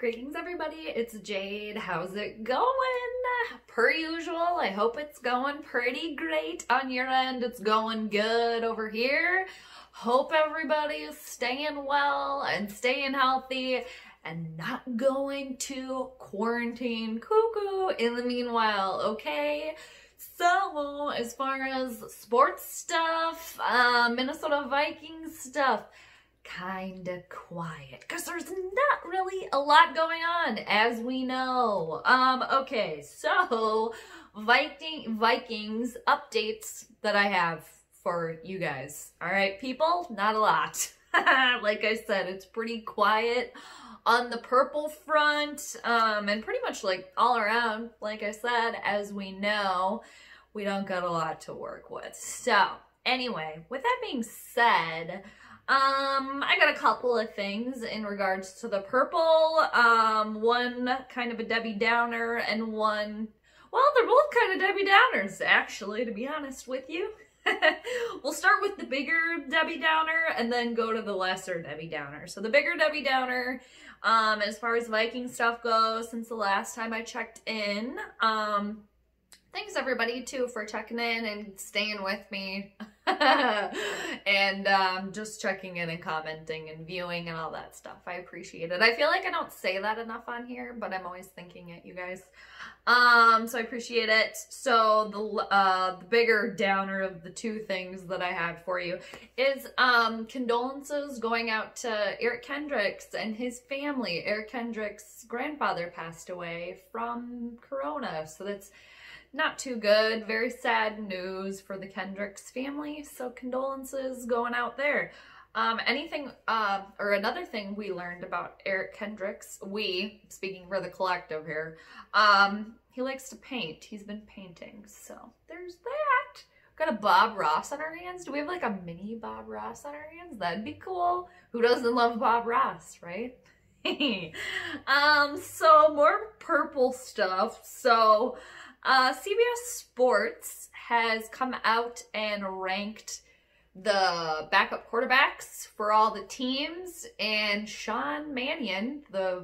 Greetings everybody, it's Jade. How's it going? Per usual, I hope it's going pretty great on your end. It's going good over here. Hope everybody is staying well and staying healthy and not going to quarantine cuckoo in the meanwhile, okay? So, as far as sports stuff, Minnesota Vikings stuff, kinda quiet because there's not really a lot going on, as we know. Okay, so Vikings updates that I have for you guys. All right, people, not a lot. Like I said, it's pretty quiet on the purple front, and pretty much like all around. Like I said, as we know, we don't got a lot to work with. So anyway, with that being said, I got a couple of things in regards to the purple. One kind of a Debbie Downer and one, well, they're both kind of Debbie Downers, actually, to be honest with you. We'll start with the bigger Debbie Downer and then go to the lesser Debbie Downer. So the bigger Debbie Downer, as far as Viking stuff goes, since the last time I checked in, thanks everybody too for checking in and staying with me and just checking in and commenting and viewing and all that stuff. I appreciate it. I feel like I don't say that enough on here, but I'm always thinking it, you guys. So I appreciate it. So the bigger downer of the two things that I had for you is condolences going out to Eric Kendricks and his family. Eric Kendricks' grandfather passed away from Corona, so that's not too good. Very sad news for the Kendricks family. So condolences going out there. Another thing we learned about Eric Kendricks, speaking for the collective here, he likes to paint. He's been painting. So there's that. Got a Bob Ross on our hands. Do we have like a mini Bob Ross on our hands? That'd be cool. Who doesn't love Bob Ross, right? So more purple stuff. So CBS Sports has come out and ranked the backup quarterbacks for all the teams, and Sean Mannion, the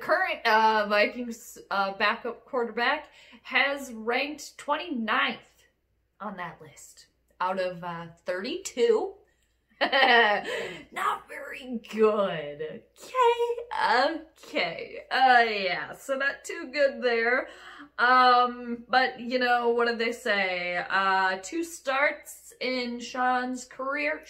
current Vikings backup quarterback, has ranked 29th on that list out of 32. Not very good. Okay. Yeah, so not too good there. But you know, what did they say? 2 starts in Sean's career.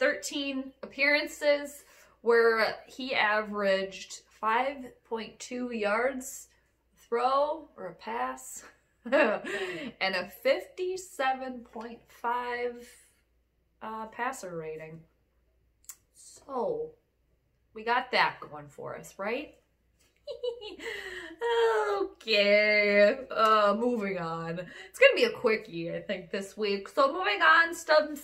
13 appearances where he averaged 5.2 yards throw or a pass and a 57.5 passer rating. So we got that going for us, right? Okay, moving on. It's gonna be a quickie, I think, this week. So moving on, some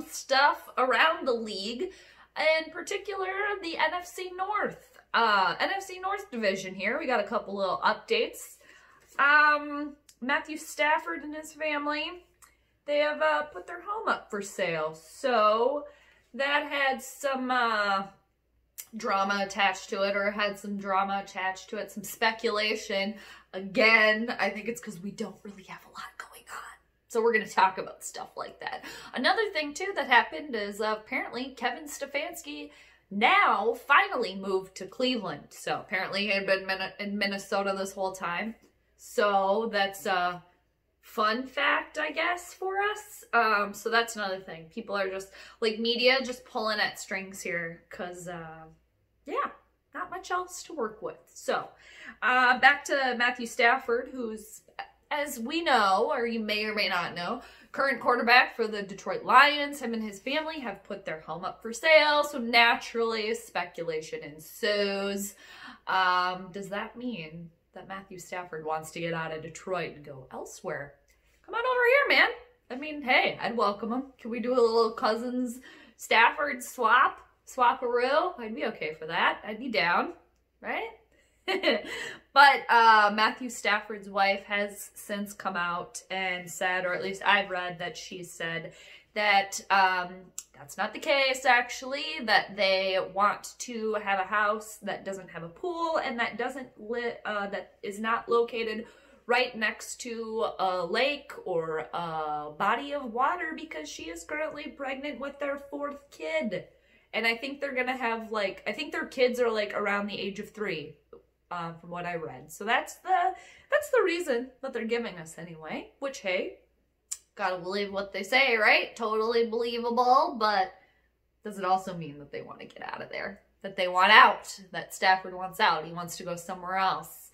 stuff around the league, in particular the NFC North. NFC North division here. We got a couple little updates. Matthew Stafford and his family, they have put their home up for sale. So that had some drama attached to it, or had some drama attached to it, some speculation. Again, I think it's because we don't really have a lot going on. So we're going to talk about stuff like that. Another thing, too, that happened is apparently Kevin Stefanski now finally moved to Cleveland. So apparently he had been in Minnesota this whole time. So that's a fun fact, I guess, for us. So that's another thing. People are just, like, media just pulling at strings here because, yeah, not much else to work with. So, back to Matthew Stafford, who's, as we know, or you may or may not know, current quarterback for the Detroit Lions. Him and his family have put their home up for sale, so naturally speculation ensues. Does that mean that Matthew Stafford wants to get out of Detroit and go elsewhere? Come on over here, man. I mean, hey, I'd welcome him. Can we do a little Cousins Stafford swap-a-roo? I'd be okay for that. I'd be down, right? But Matthew Stafford's wife has since come out and said, or at least I've read that she said that that's not the case, actually, that they want to have a house that doesn't have a pool and that that is not located right next to a lake or a body of water, because she is currently pregnant with their 4th kid. And I think they're gonna have, like, I think their kids are, like, around the age of 3, from what I read. So that's the reason that they're giving us anyway, which, hey, gotta believe what they say, right? Totally believable, but does it also mean that they want to get out of there? That they want out? That Stafford wants out? He wants to go somewhere else?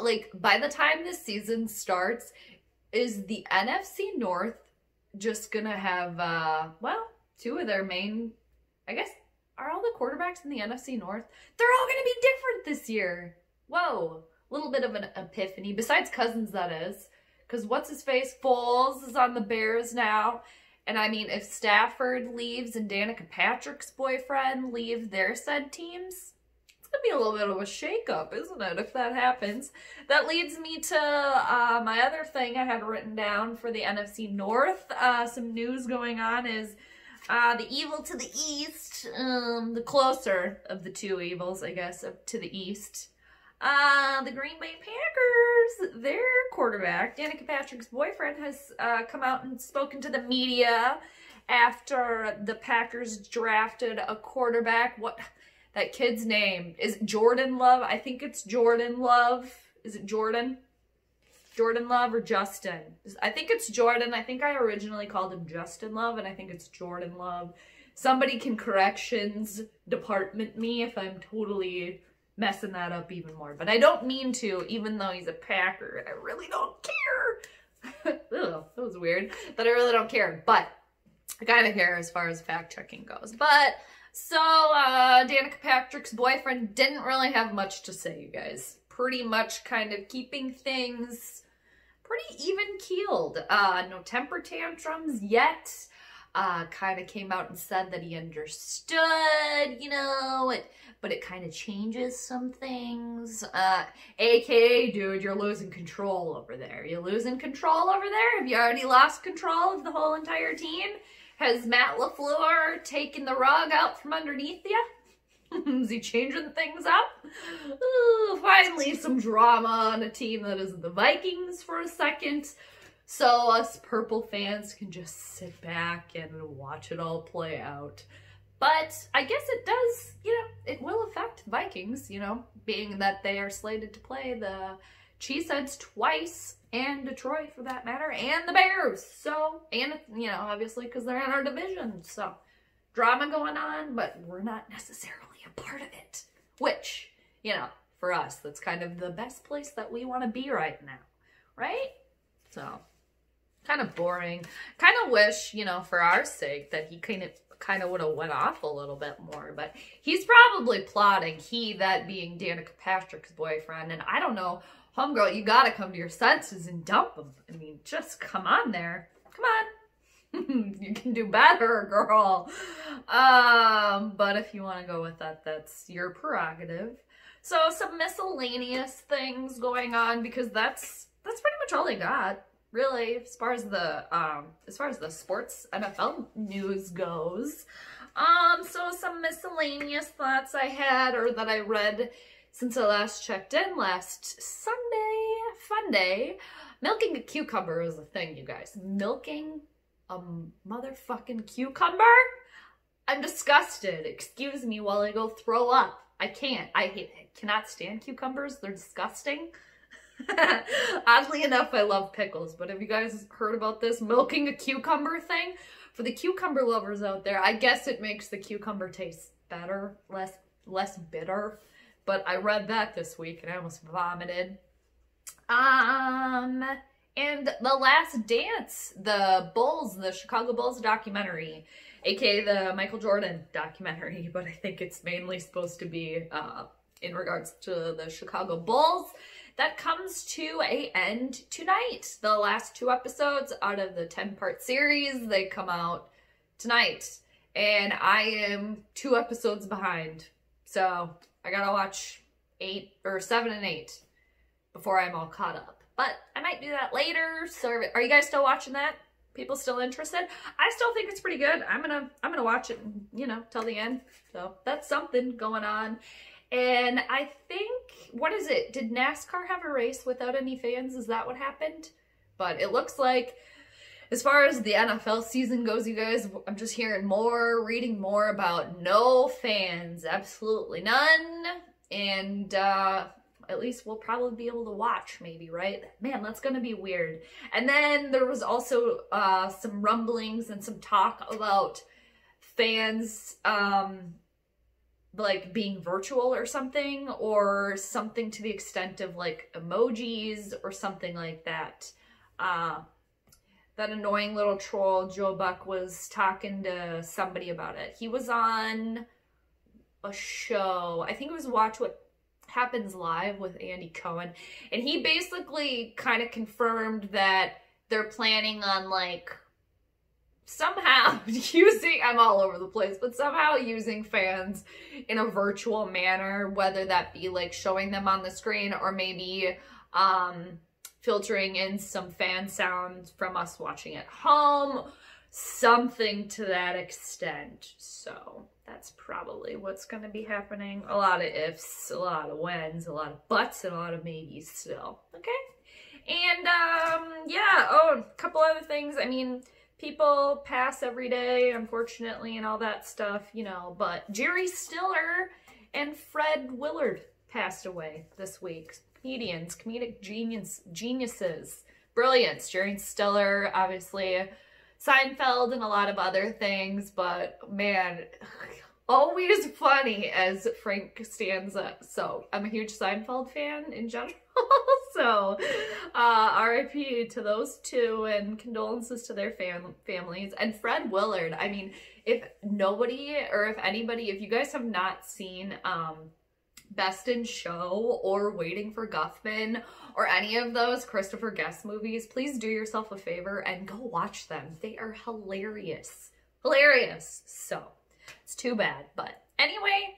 Like, by the time this season starts, is the NFC North just gonna have, well, 2 of their main, I guess, are all the quarterbacks in the NFC North? They're all gonna be different this year. Whoa, a little bit of an epiphany, besides Cousins, that is. Because what's-his-face, Foles, is on the Bears now. And I mean, if Stafford leaves and Danica Patrick's boyfriend leave their said teams, it's going to be a little bit of a shakeup, isn't it, if that happens? That leads me to my other thing I had written down for the NFC North. Some news going on is the evil to the east, the closer of the 2 evils, I guess, to the east. The Green Bay Packers, their quarterback, Danica Patrick's boyfriend, has come out and spoken to the media after the Packers drafted a quarterback. What, that kid's name? Is it Jordan Love? I think it's Jordan Love. Is it Jordan? Jordan Love or Justin? I think it's Jordan. I think I originally called him Justin Love, and I think it's Jordan Love. Somebody can corrections department me if I'm totally messing that up even more. But I don't mean to, even though he's a Packer, and I really don't care. Ugh, that was weird. But I really don't care. But I kind of care as far as fact-checking goes. But, so, Danica Patrick's boyfriend didn't really have much to say, you guys. Pretty much kind of keeping things pretty even-keeled. No temper tantrums yet. Kind of came out and said that he understood, you know, but it kind of changes some things. AKA, dude, you're losing control over there. You're losing control over there? Have you already lost control of the whole entire team? Has Matt LaFleur taken the rug out from underneath you? Is he changing things up? Ooh, finally, some drama on a team that is the Vikings for a second. So us purple fans can just sit back and watch it all play out. But I guess it does, you know, it will affect Vikings, you know, being that they are slated to play the Cheeseheads twice, and Detroit for that matter, and the Bears. So, and, you know, obviously because they're in our division. So, drama going on, but we're not necessarily a part of it. Which, you know, for us, that's kind of the best place that we want to be right now, right? So, kind of boring. Kind of wish, you know, for our sake that he kind of would have went off a little bit more, but he's probably plotting, he, that being Danica Patrick's boyfriend, and I don't know, homegirl, you gotta come to your senses and dump him. I mean, just come on there. Come on. You can do better, girl. But if you want to go with that, that's your prerogative. So some miscellaneous things going on, because that's pretty much all I got, really, as far as the sports NFL news goes. So some miscellaneous thoughts I had, or that I read since I last checked in last Sunday, fun day. Milking a cucumber is a thing, you guys. Milking a motherfucking cucumber? I'm disgusted. Excuse me while I go throw up. I can't. I cannot stand cucumbers. They're disgusting. Oddly enough, I love pickles, but have you guys heard about this milking a cucumber thing? For the cucumber lovers out there, I guess it makes the cucumber taste better, less bitter. But I read that this week and I almost vomited. And The Last Dance, the Bulls, the Chicago Bulls documentary, aka the Michael Jordan documentary, but I think it's mainly supposed to be in regards to the Chicago Bulls. That comes to an end tonight. The last 2 episodes out of the 10-part series, they come out tonight. And I am 2 episodes behind. So I gotta watch 7 and 8 before I'm all caught up. But I might do that later. So are you guys still watching that? People still interested? I still think it's pretty good. I'm gonna watch it, you know, till the end. So that's something going on. And I think, what is it? Did NASCAR have a race without any fans? Is that what happened? But it looks like, as far as the NFL season goes, you guys, I'm just hearing more, reading more about no fans, absolutely none. And at least we'll probably be able to watch, maybe, right? Man, that's gonna be weird. And then there was also some rumblings and some talk about fans like being virtual or something to the extent of like emojis or something like that. That annoying little troll Joe Buck was talking to somebody about it. He was on a show, I think it was Watch What Happens Live with Andy Cohen, and he basically kind of confirmed that they're planning on like somehow using, I'm all over the place, but somehow using fans in a virtual manner, whether that be like showing them on the screen or maybe filtering in some fan sounds from us watching at home, something to that extent. So that's probably what's going to be happening. A lot of ifs, a lot of whens, a lot of buts, and a lot of maybes still. Okay? And yeah, oh, a couple other things. I mean, people pass every day, unfortunately, and all that stuff, you know, but Jerry Stiller and Fred Willard passed away this week. Comedians, comedic geniuses, brilliance. Jerry Stiller, obviously, Seinfeld and a lot of other things, but man, always funny as Frank Stanza. So I'm a huge Seinfeld fan in general. So RIP to those two, and condolences to their families. And Fred Willard, I mean, if nobody, or if anybody, if you guys have not seen Best in Show or Waiting for Guffman or any of those Christopher Guest movies, please do yourself a favor and go watch them. They are hilarious. Hilarious. So it's too bad. But anyway,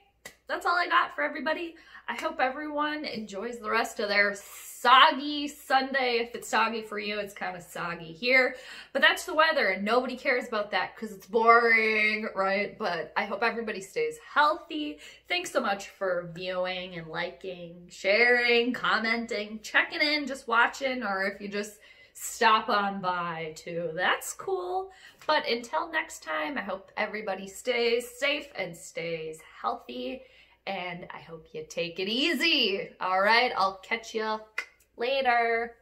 that's all I got for everybody. I hope everyone enjoys the rest of their soggy Sunday. If it's soggy for you, it's kind of soggy here. But that's the weather, and nobody cares about that because it's boring, right? But I hope everybody stays healthy. Thanks so much for viewing and liking, sharing, commenting, checking in, just watching, or if you just stop on by too, that's cool. But until next time, I hope everybody stays safe and stays healthy. And I hope you take it easy. All right, I'll catch you later.